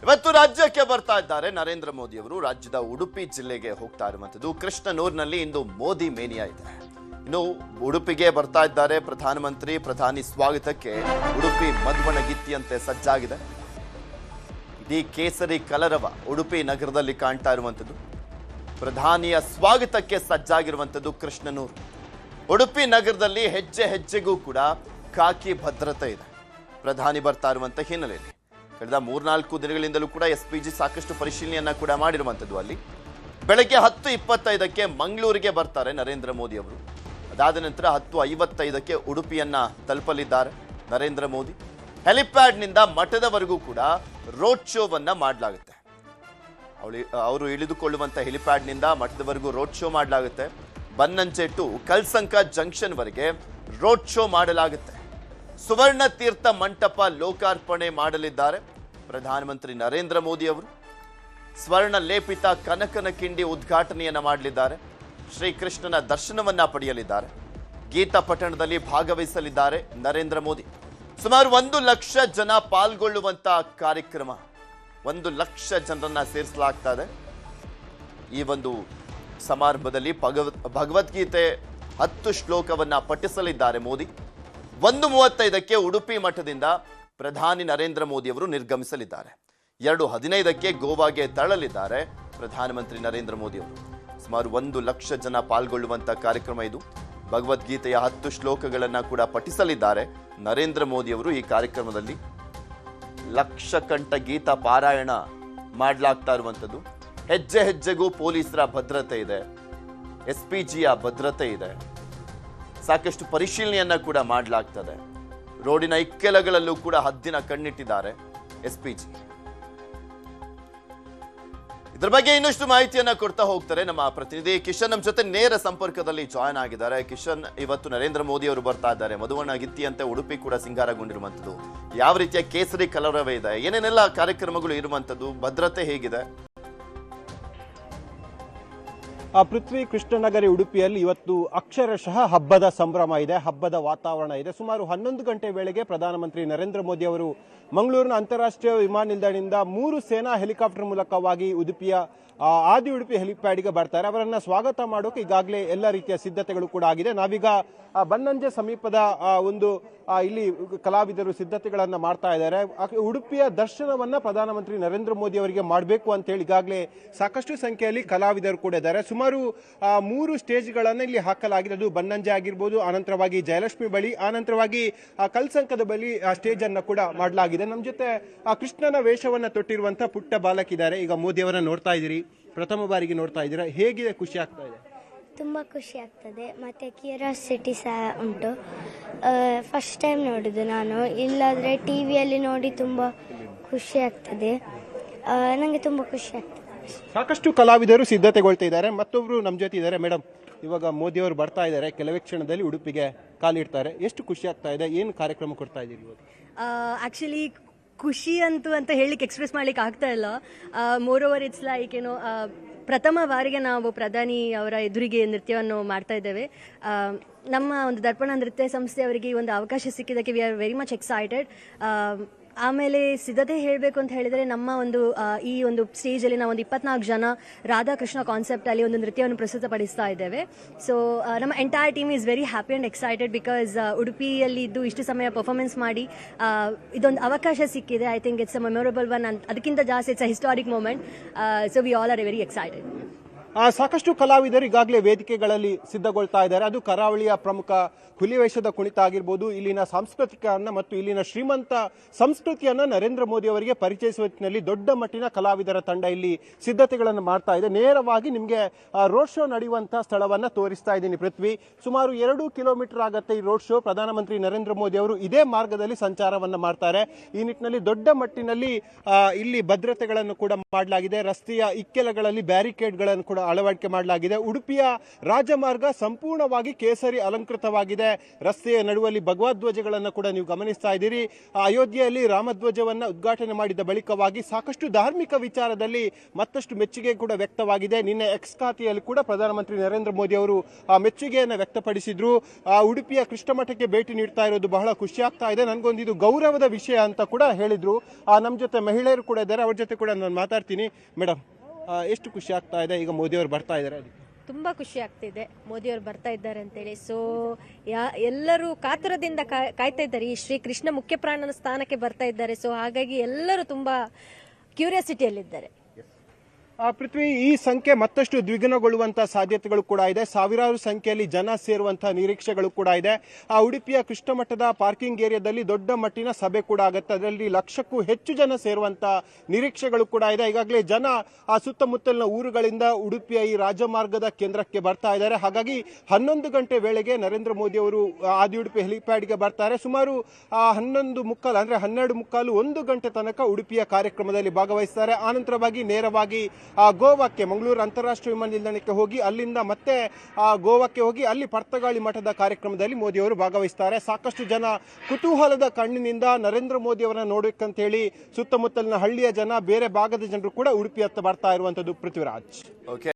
ಇವತ್ತು ರಾಜ್ಯಕ್ಕೆ ಬರ್ತಾ ಇದ್ದಾರೆ ನರೇಂದ್ರ ಮೋದಿ ಅವರು. ರಾಜ್ಯದ ಉಡುಪಿ ಜಿಲ್ಲೆಗೆ ಹೋಗ್ತಾ ಇರುವಂತದ್ದು. ಕೃಷ್ಣನೂರಿನಲ್ಲಿ ಇಂದು ಮೋದಿ ಮೇನಿಯಾ ಇದೆ. ಇನ್ನು ಉಡುಪಿಗೆ ಬರ್ತಾ ಇದ್ದಾರೆ ಪ್ರಧಾನಮಂತ್ರಿ. ಪ್ರಧಾನಿ ಸ್ವಾಗತಕ್ಕೆ ಉಡುಪಿ ಮಧುವಣಗಿತ್ತಿಯಂತೆ ಸಜ್ಜಾಗಿದೆ. ಇಡೀ ಕೇಸರಿ ಕಲರವ ಉಡುಪಿ ನಗರದಲ್ಲಿ ಕಾಣ್ತಾ ಇರುವಂತದ್ದು. ಪ್ರಧಾನಿಯ ಸ್ವಾಗತಕ್ಕೆ ಸಜ್ಜಾಗಿರುವಂತದ್ದು ಕೃಷ್ಣನೂರು. ಉಡುಪಿ ನಗರದಲ್ಲಿ ಹೆಜ್ಜೆ ಹೆಜ್ಜೆಗೂ ಕೂಡ ಖಾಕಿ ಭದ್ರತೆ ಇದೆ. ಪ್ರಧಾನಿ ಬರ್ತಾ ಇರುವಂತ ಹಿನ್ನೆಲೆಯಲ್ಲಿ ಕಳೆದ 3-4 ದಿನಗಳಿಂದಲೂ ಕೂಡ ಎಸ್ಪಿಜಿ ಸಾಕಷ್ಟು ಪರಿಶೀಲನೆಯನ್ನ ಕೂಡ ಮಾಡಿರುವಂತದ್ದು. ಅಲ್ಲಿ ಬೆಳಗ್ಗೆ 10:25ಕ್ಕೆ ಮಂಗಳೂರಿಗೆ ಬರ್ತಾರೆ ನರೇಂದ್ರ ಮೋದಿ ಅವರು. ಅದಾದ ನಂತರ 10:55ಕ್ಕೆ ಉಡುಪಿಯನ್ನ ತಲುಪಲಿದ್ದಾರೆ ನರೇಂದ್ರ ಮೋದಿ. ಹೆಲಿಪ್ಯಾಡ್ನಿಂದ ಮಠದವರೆಗೂ ಕೂಡ ರೋಡ್ ಶೋವನ್ನ ಮಾಡಲಾಗುತ್ತೆ. ಅವರು ಇಳಿದುಕೊಳ್ಳುವಂತ ಹೆಲಿಪ್ಯಾಡ್ನಿಂದ ಮಠದವರೆಗೂ ರೋಡ್ ಶೋ ಮಾಡಲಾಗುತ್ತೆ. ಬನ್ನಂಜೆ ಟು ಕಲ್ಸಂಕ ಜಂಕ್ಷನ್ ವರೆಗೆ ರೋಡ್ ಶೋ ಮಾಡಲಾಗುತ್ತೆ. ಸುವರ್ಣ ತೀರ್ಥ ಮಂಟಪ ಲೋಕಾರ್ಪಣೆ ಮಾಡಲಿದ್ದಾರೆ ಪ್ರಧಾನಮಂತ್ರಿ ನರೇಂದ್ರ ಮೋದಿ ಅವರು. ಸ್ವರ್ಣ ಲೇಪಿತ ಕನಕನ ಕಿಂಡಿ ಉದ್ಘಾಟನೆಯನ್ನ ಮಾಡಲಿದ್ದಾರೆ. ಶ್ರೀಕೃಷ್ಣನ ದರ್ಶನವನ್ನ ಪಡೆಯಲಿದ್ದಾರೆ. ಗೀತಾ ಪಠಣದಲ್ಲಿ ಭಾಗವಹಿಸಲಿದ್ದಾರೆ ನರೇಂದ್ರ ಮೋದಿ. ಸುಮಾರು 1 ಲಕ್ಷ ಜನ ಪಾಲ್ಗೊಳ್ಳುವಂತ ಕಾರ್ಯಕ್ರಮ. 1 ಲಕ್ಷ ಜನರನ್ನ ಸೇರಿಸಲಾಗ್ತಾ ಇದೆ. ಈ ಒಂದು ಸಮಾರಂಭದಲ್ಲಿ ಭಗವದ್ಗೀತೆ 10 ಶ್ಲೋಕವನ್ನ ಪಠಿಸಲಿದ್ದಾರೆ ಮೋದಿ. 1:35ಕ್ಕೆ ಉಡುಪಿ ಮಠದಿಂದ ಪ್ರಧಾನಿ ನರೇಂದ್ರ ಮೋದಿ ಅವರು ನಿರ್ಗಮಿಸಲಿದ್ದಾರೆ. 2:15ಕ್ಕೆ ಗೋವಾಗೆ ತೆರಳಲಿದ್ದಾರೆ ಪ್ರಧಾನಮಂತ್ರಿ ನರೇಂದ್ರ ಮೋದಿ ಅವರು. ಸುಮಾರು 1 ಲಕ್ಷ ಜನ ಪಾಲ್ಗೊಳ್ಳುವಂತ ಕಾರ್ಯಕ್ರಮ ಇದು. ಭಗವದ್ಗೀತೆಯ 10 ಶ್ಲೋಕಗಳನ್ನ ಕೂಡ ಪಠಿಸಲಿದ್ದಾರೆ ನರೇಂದ್ರ ಮೋದಿ ಅವರು. ಈ ಕಾರ್ಯಕ್ರಮದಲ್ಲಿ ಲಕ್ಷ ಕಂಠ ಗೀತಾ ಪಾರಾಯಣ ಮಾಡಲಾಗ್ತಾ ಇರುವಂಥದ್ದು. ಹೆಜ್ಜೆ ಹೆಜ್ಜೆಗೂ ಪೊಲೀಸರ ಭದ್ರತೆ ಇದೆ, ಎಸ್ಪಿಜಿಯ ಭದ್ರತೆ ಇದೆ. ಸಾಕಷ್ಟು ಪರಿಶೀಲನೆಯನ್ನ ಕೂಡ ಮಾಡಲಾಗ್ತದೆ. ರೋಡಿನ ಇಕ್ಕೆಲಗಳಲ್ಲೂ ಕೂಡ ಹದ್ದಿನ ಕಣ್ಣಿಟ್ಟಿದ್ದಾರೆ ಎಸ್ಪಿಜಿ. ಇದ್ರ ಬಗ್ಗೆ ಇನ್ನಷ್ಟು ಮಾಹಿತಿಯನ್ನ ಕೊಡ್ತಾ ಹೋಗ್ತಾರೆ ನಮ್ಮ ಪ್ರತಿನಿಧಿ ಕಿಶನ್. ನಮ್ಮ ಜೊತೆ ನೇರ ಸಂಪರ್ಕದಲ್ಲಿ ಜಾಯ್ನ್ ಆಗಿದ್ದಾರೆ. ಕಿಶನ್, ಇವತ್ತು ನರೇಂದ್ರ ಮೋದಿ ಅವರು ಬರ್ತಾ ಇದ್ದಾರೆ. ಮಧುವಣಗಿತ್ತಿಯಂತೆ ಉಡುಪಿ ಕೂಡ ಸಿಂಗಾರಗೊಂಡಿರುವಂತದ್ದು. ಯಾವ ರೀತಿಯ ಕೇಸರಿ ಕಲರವೇ ಇದೆ, ಏನೇನೆಲ್ಲ ಕಾರ್ಯಕ್ರಮಗಳು ಇರುವಂತದ್ದು, ಭದ್ರತೆ ಹೇಗಿದೆ? ಪೃಥ್ವಿ, ಕೃಷ್ಣನಗರಿ ಉಡುಪಿಯಲ್ಲಿ ಇವತ್ತು ಅಕ್ಷರಶಃ ಹಬ್ಬದ ಸಂಭ್ರಮ ಇದೆ, ಹಬ್ಬದ ವಾತಾವರಣ ಇದೆ. ಸುಮಾರು 11 ಗಂಟೆ ವೇಳೆಗೆ ಪ್ರಧಾನಮಂತ್ರಿ ನರೇಂದ್ರ ಮೋದಿ ಅವರು ಮಂಗಳೂರಿನ ಅಂತಾರಾಷ್ಟ್ರೀಯ ವಿಮಾನ ನಿಲ್ದಾಣದಿಂದ 3 ಸೇನಾ ಹೆಲಿಕಾಪ್ಟರ್ ಮೂಲಕವಾಗಿ ಉಡುಪಿಯ ಆದಿ ಉಡುಪಿ ಹೆಲಿಪ್ಯಾಡ್ಗೆ ಬರ್ತಾರೆ. ಅವರನ್ನ ಸ್ವಾಗತ ಮಾಡೋಕೆ ಈಗಾಗಲೇ ಎಲ್ಲ ರೀತಿಯ ಸಿದ್ಧತೆಗಳು ಕೂಡ ಆಗಿದೆ. ನಾವೀಗ ಬನ್ನಂಜೆ ಸಮೀಪದ ಇಲ್ಲಿ ಕಲಾವಿದರು ಸಿದ್ಧತೆಗಳನ್ನ ಮಾಡ್ತಾ ಇದ್ದಾರೆ. ಉಡುಪಿಯ ದರ್ಶನವನ್ನ ಪ್ರಧಾನಮಂತ್ರಿ ನರೇಂದ್ರ ಮೋದಿ ಅವರಿಗೆ ಮಾಡಬೇಕು ಅಂತ ಹೇಳಿ ಈಗಾಗಲೇ ಸಾಕಷ್ಟು ಸಂಖ್ಯೆಯಲ್ಲಿ ಕಲಾವಿದರು ಕೂಡ ಇದ್ದಾರೆ. ಸುಮಾರು 3 ಸ್ಟೇಜ್ಗಳನ್ನು ಇಲ್ಲಿ ಹಾಕಲಾಗಿದೆ. ಅದು ಬನ್ನಂಜೆ ಆಗಿರ್ಬೋದು, ಆನಂತರವಾಗಿ ಜಯಲಕ್ಷ್ಮಿ ಬಳಿ, ಆನಂತರವಾಗಿ ಕಲ್ಸಂಕದ ಬಳಿ ಸ್ಟೇಜ್ ಅನ್ನ ಕೂಡ ಮಾಡಲಾಗಿದೆ. ನಮ್ಮ ಜೊತೆ ಕೃಷ್ಣನ ವೇಷವನ್ನ ತೊಟ್ಟಿರುವಂತಹ ಪುಟ್ಟ ಬಾಲಕಿದ್ದಾರೆ. ಈಗ ಮೋದಿ ಅವರನ್ನ ನೋಡ್ತಾ ಇದ್ದೀರಿ, ಪ್ರಥಮ ಬಾರಿಗೆ ನೋಡ್ತಾ ಇದ್ದೀರಾ, ಹೇಗಿದೆ? ಖುಷಿ ಆಗ್ತಾ ಇದೆ? ತುಂಬ ಖುಷಿ ಆಗ್ತದೆ, ಮತ್ತು ಕ್ಯೂರಿಯಾಸಿಟಿ ಸಹ ಉಂಟು. ಫಸ್ಟ್ ಟೈಮ್ ನೋಡೋದು ನಾನು, ಇಲ್ಲಾದರೆ ಟಿ ವಿಯಲ್ಲಿ ನೋಡಿ ತುಂಬ ಖುಷಿ ಆಗ್ತದೆ. ನನಗೆ ತುಂಬ ಖುಷಿ ಆಗ್ತದೆ. ಸಾಕಷ್ಟು ಕಲಾವಿದರು ಸಿದ್ಧತೆಗೊಳ್ತಾ ಇದ್ದಾರೆ. ಮತ್ತೊಬ್ರು ನಮ್ಮ ಜೊತೆ ಇದ್ದಾರೆ. ಮೇಡಮ್, ಇವಾಗ ಮೋದಿ ಅವರು ಬರ್ತಾ ಇದ್ದಾರೆ, ಕೆಲವೇ ಕ್ಷಣದಲ್ಲಿ ಉಡುಪಿಗೆ ಕಾಲಿಡ್ತಾರೆ. ಎಷ್ಟು ಖುಷಿ ಆಗ್ತಾ ಇದೆ? ಏನು ಕಾರ್ಯಕ್ರಮ ಕೊಡ್ತಾ ಇದ್ದೀರಿ ಇವತ್ತು? ಆ್ಯಕ್ಚುಲಿ ಖುಷಿ ಅಂತ ಹೇಳಲಿಕ್ಕೆ ಎಕ್ಸ್ಪ್ರೆಸ್ ಮಾಡ್ಲಿಕ್ಕೆ ಆಗ್ತಾ ಇಲ್ಲ. ಮೋರ್ ಓವರ್ ಇಟ್ಸ್ ಲೈಕ್ ಪ್ರಥಮ ಬಾರಿಗೆ ನಾವು ಪ್ರಧಾನಿ ಅವರ ಎದುರಿಗೆ ನೃತ್ಯವನ್ನು ಮಾಡ್ತಾ ಇದ್ದೇವೆ. ನಮ್ಮ ಒಂದು ದರ್ಪಣ ನೃತ್ಯ ಸಂಸ್ಥೆಯವರಿಗೆ ಈ ಒಂದು ಅವಕಾಶ ಸಿಕ್ಕಿದ್ದಕ್ಕೆ we are very much excited. ಆಮೇಲೆ ಸಿದ್ಧತೆ ಹೇಳಬೇಕು ಅಂತ ಹೇಳಿದರೆ, ನಮ್ಮ ಈ ಒಂದು ಸ್ಟೇಜಲ್ಲಿ ನಾವು 24 ಜನ ರಾಧಾಕೃಷ್ಣ ಕಾನ್ಸೆಪ್ಟಲ್ಲಿ ಒಂದು ನೃತ್ಯವನ್ನು ಪ್ರಸ್ತುತಪಡಿಸ್ತಾ ಇದ್ದೇವೆ. ಸೊ ನಮ್ಮ entire team is very happy and excited because ಉಡುಪಿಯಲ್ಲಿ ಇದ್ದು ಇಷ್ಟು ಸಮಯ ಪರ್ಫಾರ್ಮೆನ್ಸ್ ಮಾಡಿ ಇದೊಂದು ಅವಕಾಶ ಸಿಕ್ಕಿದೆ. I think it's a memorable one. ಅದಕ್ಕಿಂತ ಜಾಸ್ತಿ it's a historic moment. So we all are very excited. ಸಾಕಷ್ಟು ಕಲಾವಿದರು ಈಗಾಗಲೇ ವೇದಿಕೆಗಳಲ್ಲಿ ಸಿದ್ಧಗೊಳ್ತಾ ಇದ್ದಾರೆ. ಅದು ಕರಾವಳಿಯ ಪ್ರಮುಖ ಹುಲಿವೇಷದ ಕುಣಿತ ಆಗಿರ್ಬೋದು, ಇಲ್ಲಿನ ಸಾಂಸ್ಕೃತಿಕನ್ನ ಮತ್ತು ಇಲ್ಲಿನ ಶ್ರೀಮಂತ ಸಂಸ್ಕೃತಿಯನ್ನ ನರೇಂದ್ರ ಮೋದಿ ಅವರಿಗೆ ಪರಿಚಯಿಸುವ ನಿಟ್ಟಿನಲ್ಲಿ ದೊಡ್ಡ ಮಟ್ಟಿನ ಕಲಾವಿದರ ತಂಡ ಇಲ್ಲಿ ಸಿದ್ಧತೆಗಳನ್ನು ಮಾಡ್ತಾ ಇದೆ. ನೇರವಾಗಿ ನಿಮಗೆ ರೋಡ್ ಶೋ ನಡೆಯುವಂತಹ ಸ್ಥಳವನ್ನ ತೋರಿಸ್ತಾ ಇದ್ದೀನಿ ಪೃಥ್ವಿ. ಸುಮಾರು 2 ಕಿಲೋಮೀಟರ್ ಆಗುತ್ತೆ ಈ ರೋಡ್ ಶೋ. ಪ್ರಧಾನಮಂತ್ರಿ ನರೇಂದ್ರ ಮೋದಿ ಅವರು ಇದೇ ಮಾರ್ಗದಲ್ಲಿ ಸಂಚಾರವನ್ನ ಮಾಡ್ತಾರೆ. ಈ ನಿಟ್ಟಿನಲ್ಲಿ ದೊಡ್ಡ ಮಟ್ಟಿನಲ್ಲಿ ಇಲ್ಲಿ ಭದ್ರತೆಗಳನ್ನು ಕೂಡ ಮಾಡಲಾಗಿದೆ. ರಸ್ತೆಯ ಇಕ್ಕೆಲಗಳಲ್ಲಿ ಬ್ಯಾರಿಕೇಡ್ಗಳನ್ನು ಕೂಡ ಅಳವಡಿಕೆ ಮಾಡಲಾಗಿದೆ. ಉಡುಪಿಯ ರಾಜಮಾರ್ಗ ಸಂಪೂರ್ಣವಾಗಿ ಕೇಸರಿ ಅಲಂಕೃತವಾಗಿದೆ. ರಸ್ತೆಯ ನಡುವಲ್ಲಿ ಭಗವಧ್ವಜಗಳನ್ನು ಕೂಡ ನೀವು ಗಮನಿಸ್ತಾ ಇದ್ದೀರಿ. ಅಯೋಧ್ಯೆಯಲ್ಲಿ ರಾಮಧ್ವಜವನ್ನು ಉದ್ಘಾಟನೆ ಮಾಡಿದ ಬಳಿಕವಾಗಿ ಸಾಕಷ್ಟು ಧಾರ್ಮಿಕ ವಿಚಾರದಲ್ಲಿ ಮತ್ತಷ್ಟು ಮೆಚ್ಚುಗೆ ಕೂಡ ವ್ಯಕ್ತವಾಗಿದೆ. ನಿನ್ನೆ ಎಕ್ಸ್ ಖಾತೆಯಲ್ಲಿ ಕೂಡ ಪ್ರಧಾನಮಂತ್ರಿ ನರೇಂದ್ರ ಮೋದಿ ಅವರು ಆ ಮೆಚ್ಚುಗೆಯನ್ನು ವ್ಯಕ್ತಪಡಿಸಿದ್ರು. ಉಡುಪಿಯ ಕೃಷ್ಣ ಮಠಕ್ಕೆ ಭೇಟಿ ನೀಡ್ತಾ ಇರೋದು ಬಹಳ ಖುಷಿ ಆಗ್ತಾ ಇದೆ, ನನಗೊಂದಿದು ಗೌರವದ ವಿಷಯ ಅಂತ ಕೂಡ ಹೇಳಿದ್ರು. ನಮ್ಮ ಜೊತೆ ಮಹಿಳೆಯರು ಕೂಡ ಇದ್ದಾರೆ, ಅವ್ರ ಜೊತೆ ಕೂಡ ನಾನು ಮಾತಾಡ್ತೀನಿ. ಮೇಡಮ್, ಎಷ್ಟು ಖುಷಿ ಆಗ್ತಾ ಇದೆ ಈಗ ಮೋದಿ ಅವರು ಬರ್ತಾ ಇದ್ದಾರೆ? ತುಂಬ ಖುಷಿ ಆಗ್ತಿದೆ ಮೋದಿಯವರು ಬರ್ತಾ ಇದ್ದಾರೆ ಅಂತೇಳಿ. ಸೊ ಎಲ್ಲರೂ ಕಾತುರದಿಂದ ಕಾಯ್ತಾ ಇದ್ದಾರೆ, ಈ ಶ್ರೀ ಕೃಷ್ಣ ಮುಖ್ಯ ಪ್ರಾಣನ ಸ್ಥಾನಕ್ಕೆ ಬರ್ತಾ ಇದ್ದಾರೆ. ಸೊ ಹಾಗಾಗಿ ಎಲ್ಲರೂ ತುಂಬ ಕ್ಯೂರಿಯಾಸಿಟಿಯಲ್ಲಿದ್ದಾರೆ. ಪೃಥ್ವಿ, ಈ ಸಂಖ್ಯೆ ಮತ್ತಷ್ಟು ದ್ವಿಗುಣಗೊಳ್ಳುವಂತ ಸಾಧ್ಯತೆಗಳು ಕೂಡ ಇದೆ. ಸಾವಿರಾರು ಸಂಖ್ಯೆಯಲ್ಲಿ ಜನ ಸೇರುವಂತಹ ನಿರೀಕ್ಷೆಗಳು ಕೂಡ ಇದೆ. ಉಡುಪಿಯ ಕೃಷ್ಣ ಮಠದ ಪಾರ್ಕಿಂಗ್ ಏರಿಯಾದಲ್ಲಿ ದೊಡ್ಡ ಮಟ್ಟಿನ ಸಭೆ ಕೂಡ ಆಗುತ್ತೆ. ಅದರಲ್ಲಿ 1,00,000ಕ್ಕೂ ಹೆಚ್ಚು ಜನ ಸೇರುವಂತ ನಿರೀಕ್ಷೆಗಳು ಕೂಡ ಇದೆ. ಈಗಾಗಲೇ ಜನ ಆ ಸುತ್ತಮುತ್ತಲಿನ ಊರುಗಳಿಂದ ಉಡುಪಿಯ ಈ ರಾಜಮಾರ್ಗದ ಕೇಂದ್ರಕ್ಕೆ ಬರ್ತಾ ಇದ್ದಾರೆ. ಹಾಗಾಗಿ 11 ಗಂಟೆ ವೇಳೆಗೆ ನರೇಂದ್ರ ಮೋದಿ ಅವರು ಆದಿ ಉಡುಪಿ ಹೆಲಿಪ್ಯಾಡ್ಗೆ ಬರ್ತಾರೆ. ಸುಮಾರು 11:15 ಅಂದ್ರೆ 12:15 1 ಗಂಟೆ ತನಕ ಉಡುಪಿಯ ಕಾರ್ಯಕ್ರಮದಲ್ಲಿ ಭಾಗವಹಿಸ್ತಾರೆ. ಆನಂತರವಾಗಿ ನೇರವಾಗಿ ಗೋವಾಕ್ಕೆ, ಮಂಗಳೂರು ಅಂತಾರಾಷ್ಟ್ರೀಯ ವಿಮಾನ ನಿಲ್ದಾಣಕ್ಕೆ ಹೋಗಿ ಅಲ್ಲಿಂದ ಮತ್ತೆ ಗೋವಾಕ್ಕೆ ಹೋಗಿ ಅಲ್ಲಿ ಪರ್ತಗಾಳಿ ಮಠದ ಕಾರ್ಯಕ್ರಮದಲ್ಲಿ ಮೋದಿ ಅವರು ಭಾಗವಹಿಸ್ತಾರೆ. ಸಾಕಷ್ಟು ಜನ ಕುತೂಹಲದ ಕಣ್ಣಿನಿಂದ ನರೇಂದ್ರ ಮೋದಿ ಅವರನ್ನ ನೋಡಬೇಕಂತ ಹೇಳಿ ಸುತ್ತಮುತ್ತಲಿನ ಹಳ್ಳಿಯ ಜನ, ಬೇರೆ ಭಾಗದ ಜನರು ಕೂಡ ಉಡುಪಿ ಹತ್ತ ಬರ್ತಾ ಇರುವಂತದ್ದು. ಪೃಥ್ವಿರಾಜ್.